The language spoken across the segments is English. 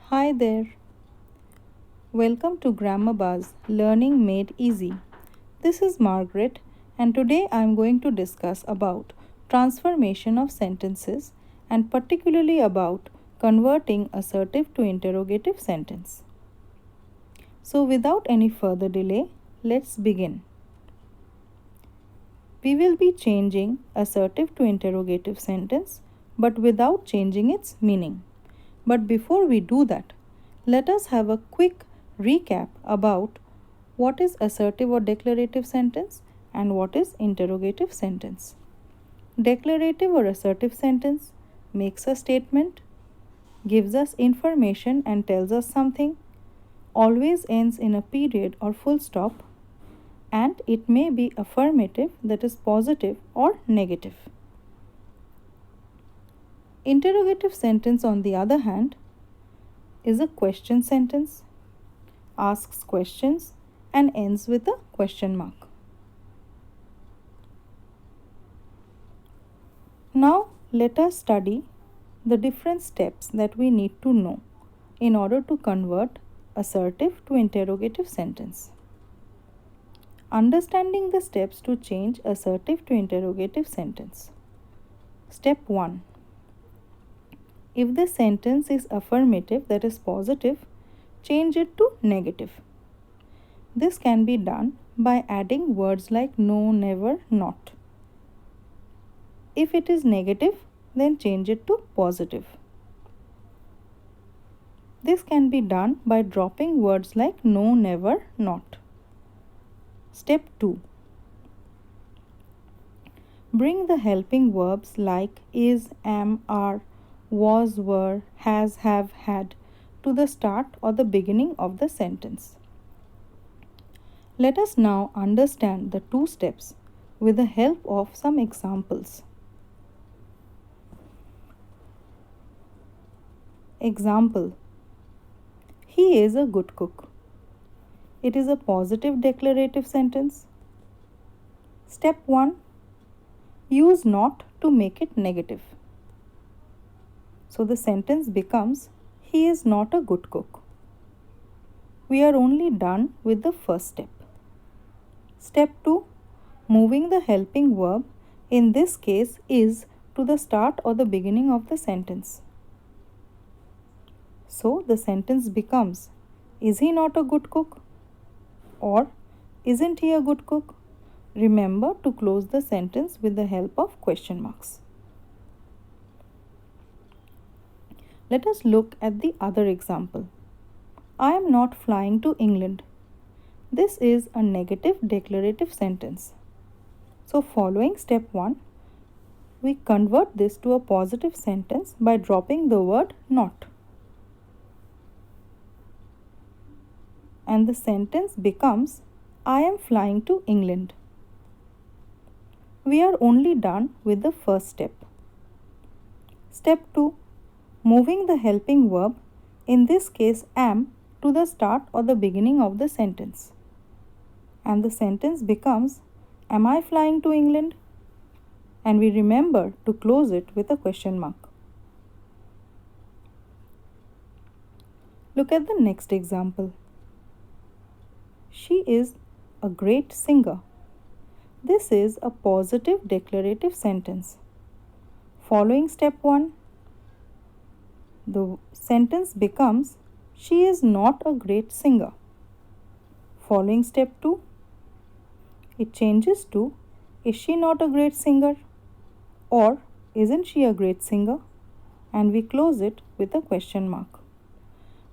Hi there. Welcome to Grammar Buzz Learning Made Easy. This is Margaret and today I am going to discuss about transformation of sentences and particularly about converting assertive to interrogative sentence. So without any further delay, let's begin. We will be changing assertive to interrogative sentence but without changing its meaning. But before we do that, let us have a quick recap about what is assertive or declarative sentence and what is interrogative sentence. Declarative or assertive sentence makes a statement, gives us information and tells us something, always ends in a period or full stop, and it may be affirmative, that is positive, or negative. Interrogative sentence, on the other hand, is a question sentence, asks questions, and ends with a question mark. Now, let us study the different steps that we need to know in order to convert assertive to interrogative sentence. Understanding the steps to change assertive to interrogative sentence. Step 1. If the sentence is affirmative, that is positive, change it to negative. This can be done by adding words like no, never, not. If it is negative, then change it to positive. This can be done by dropping words like no, never, not. Step 2. Bring the helping verbs like is, am, are, was, were, has, have, had to the start or the beginning of the sentence. Let us now understand the two steps with the help of some examples. Example: he is a good cook. It is a positive declarative sentence. Step 1. Use not to make it negative. So the sentence becomes he is not a good cook. We are only done with the first step. Step 2. Moving the helping verb, in this case is, to the start or the beginning of the sentence. So the sentence becomes, is he not a good cook? Or, isn't he a good cook? Remember to close the sentence with the help of question marks. Let us look at the other example. I am not flying to England. This is a negative declarative sentence. So following step 1, we convert this to a positive sentence by dropping the word not. And the sentence becomes, I am flying to England. We are only done with the first step. Step 2. Moving the helping verb, in this case am, to the start or the beginning of the sentence. And the sentence becomes, am I flying to England? And we remember to close it with a question mark. Look at the next example. She is a great singer. This is a positive declarative sentence. Following step 1, the sentence becomes, she is not a great singer. Following step 2, it changes to, is she not a great singer? Or, isn't she a great singer? And we close it with a question mark.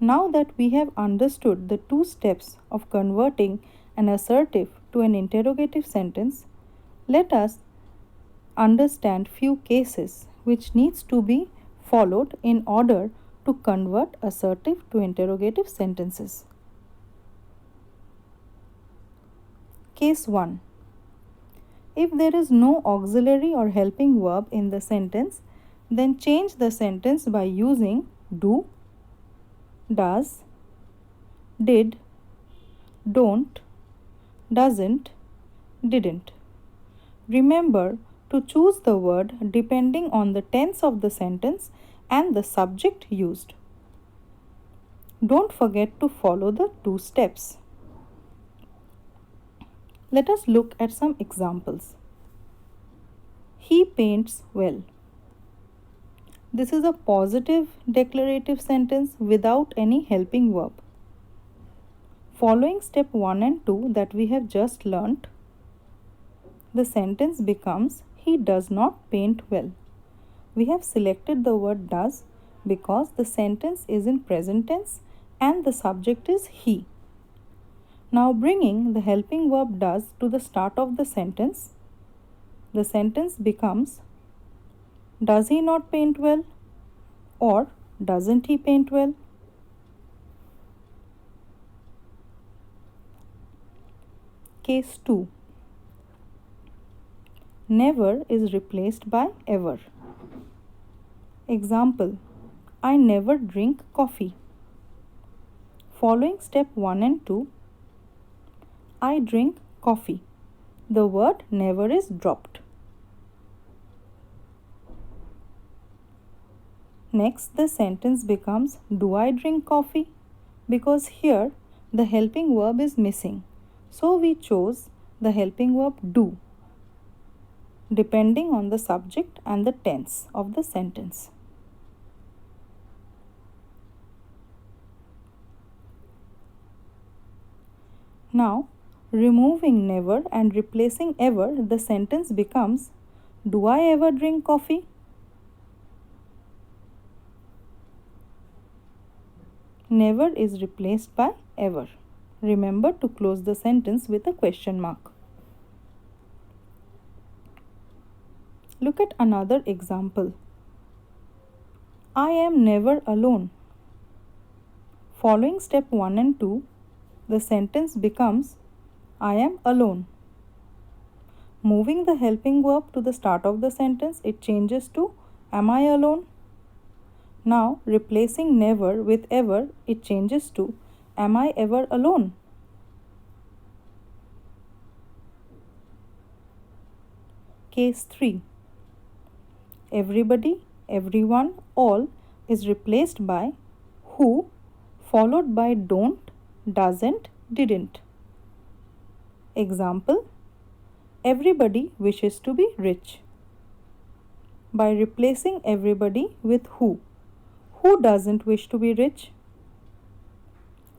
Now that we have understood the two steps of converting an assertive to an interrogative sentence, let us understand few cases which needs to be followed in order to convert assertive to interrogative sentences. Case 1. If there is no auxiliary or helping verb in the sentence, then change the sentence by using do, does, did, don't, doesn't, didn't. Remember to choose the word depending on the tense of the sentence and the subject used. Don't forget to follow the 2 steps. Let us look at some examples. He paints well. This is a positive declarative sentence without any helping verb. Following step 1 and 2 that we have just learnt, the sentence becomes he does not paint well. We have selected the word does because the sentence is in present tense and the subject is he. Now bringing the helping verb does to the start of the sentence becomes does he not paint well or doesn't he paint well? Case 2. Never is replaced by ever. Example, I never drink coffee. Following step 1 and 2, I drink coffee. The word never is dropped. Next, the sentence becomes do I drink coffee? Because here the helping verb is missing. So we chose the helping verb do, depending on the subject and the tense of the sentence. Now, removing never and replacing ever, the sentence becomes do I ever drink coffee? Never is replaced by ever. Remember to close the sentence with a question mark. Look at another example. I am never alone. Following step 1 and 2, the sentence becomes I am alone. Moving the helping verb to the start of the sentence, it changes to am I alone? Now, replacing never with ever, it changes to am I ever alone? Case 3. Everybody, everyone, all is replaced by who followed by don't, doesn't, didn't. Example, everybody wishes to be rich. By replacing everybody with who doesn't wish to be rich?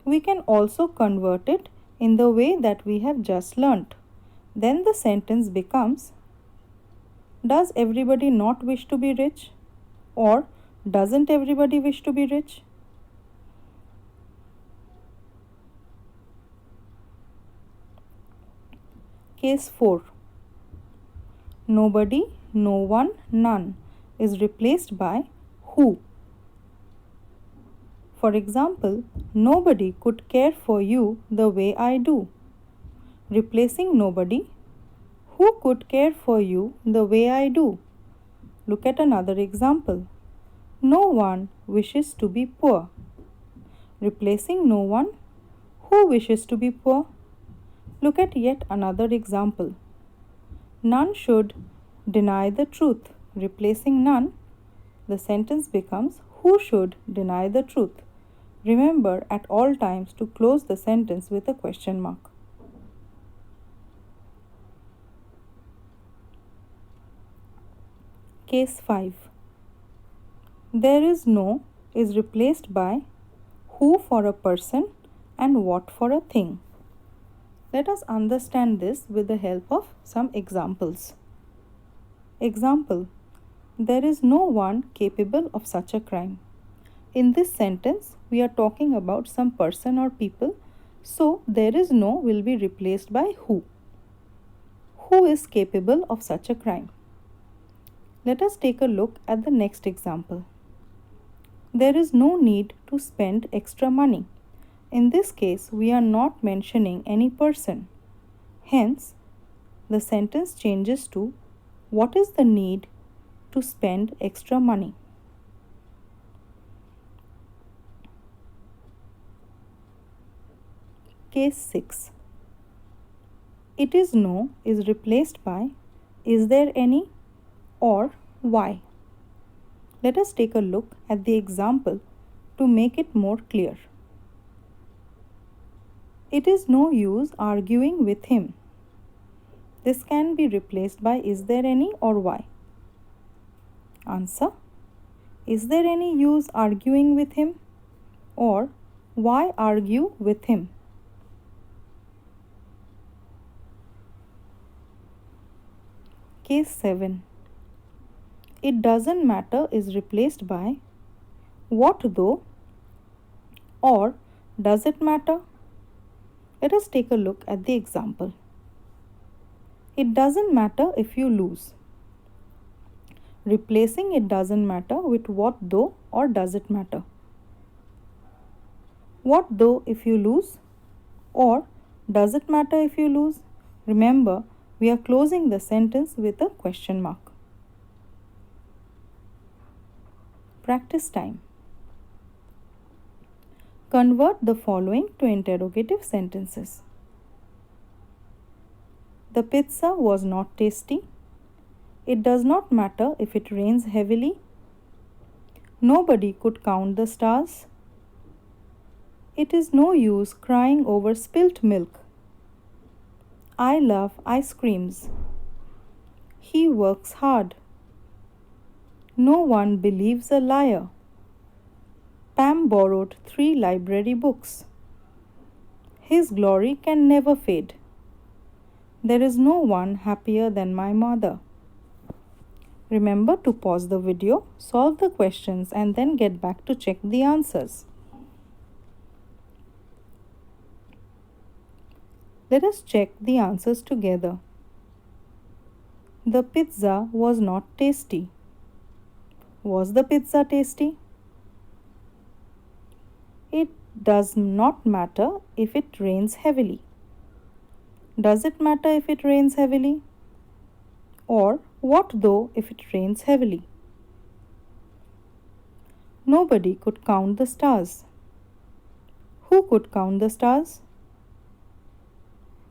We can also convert it in the way that we have just learnt. Then the sentence becomes does everybody not wish to be rich? Or doesn't everybody wish to be rich? Case 4. Nobody, no one, none is replaced by who. For example, nobody could care for you the way I do. Replacing nobody, who could care for you the way I do? Look at another example. No one wishes to be poor. Replacing no one, who wishes to be poor? Look at yet another example. None should deny the truth. Replacing none, the sentence becomes who should deny the truth. Remember at all times to close the sentence with a question mark. Case 5. There is no is replaced by who for a person and what for a thing. Let us understand this with the help of some examples. Example, there is no one capable of such a crime. In this sentence, we are talking about some person or people, so there is no will be replaced by who. Who is capable of such a crime? Let us take a look at the next example. There is no need to spend extra money. In this case, we are not mentioning any person. Hence, the sentence changes to what is the need to spend extra money? Case 6. It is no is replaced by is there any or why. Let us take a look at the example to make it more clear. It is no use arguing with him. This can be replaced by is there any or why. Answer: is there any use arguing with him? Or why argue with him? Case 7. It doesn't matter is replaced by what though or does it matter? Let us take a look at the example. It doesn't matter if you lose. Replacing it doesn't matter with what though or does it matter. What though if you lose? Or does it matter if you lose? Remember, we are closing the sentence with a question mark. Practice time. Convert the following to interrogative sentences. The pizza was not tasty. It does not matter if it rains heavily. Nobody could count the stars. It is no use crying over spilt milk. I love ice creams. He works hard. No one believes a liar. Pam borrowed 3 library books. His glory can never fade. There is no one happier than my mother. Remember to pause the video, solve the questions, and then get back to check the answers. Let us check the answers together. The pizza was not tasty. Was the pizza tasty? It does not matter if it rains heavily. Does it matter if it rains heavily? Or what though if it rains heavily? Nobody could count the stars. Who could count the stars?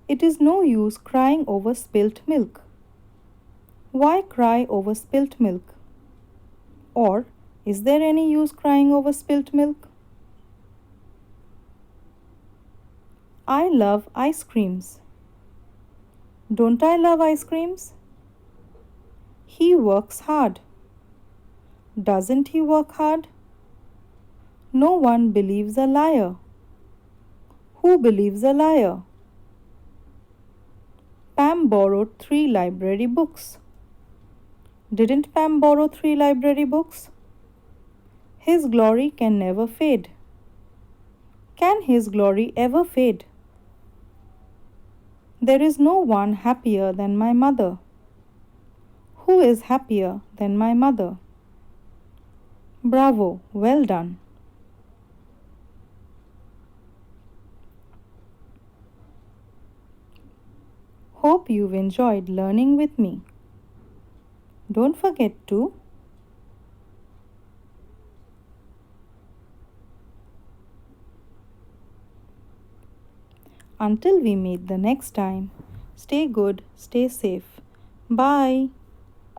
It is no use crying over spilt milk. Why cry over spilt milk? Or is there any use crying over spilt milk? I love ice creams. Don't I love ice creams? He works hard. Doesn't he work hard? No one believes a liar. Who believes a liar? Pam borrowed 3 library books. Didn't Pam borrow 3 library books? His glory can never fade. Can his glory ever fade? There is no one happier than my mother. Who is happier than my mother? Bravo, well done. Hope you've enjoyed learning with me. Don't forget to until we meet the next time, stay good, stay safe. Bye.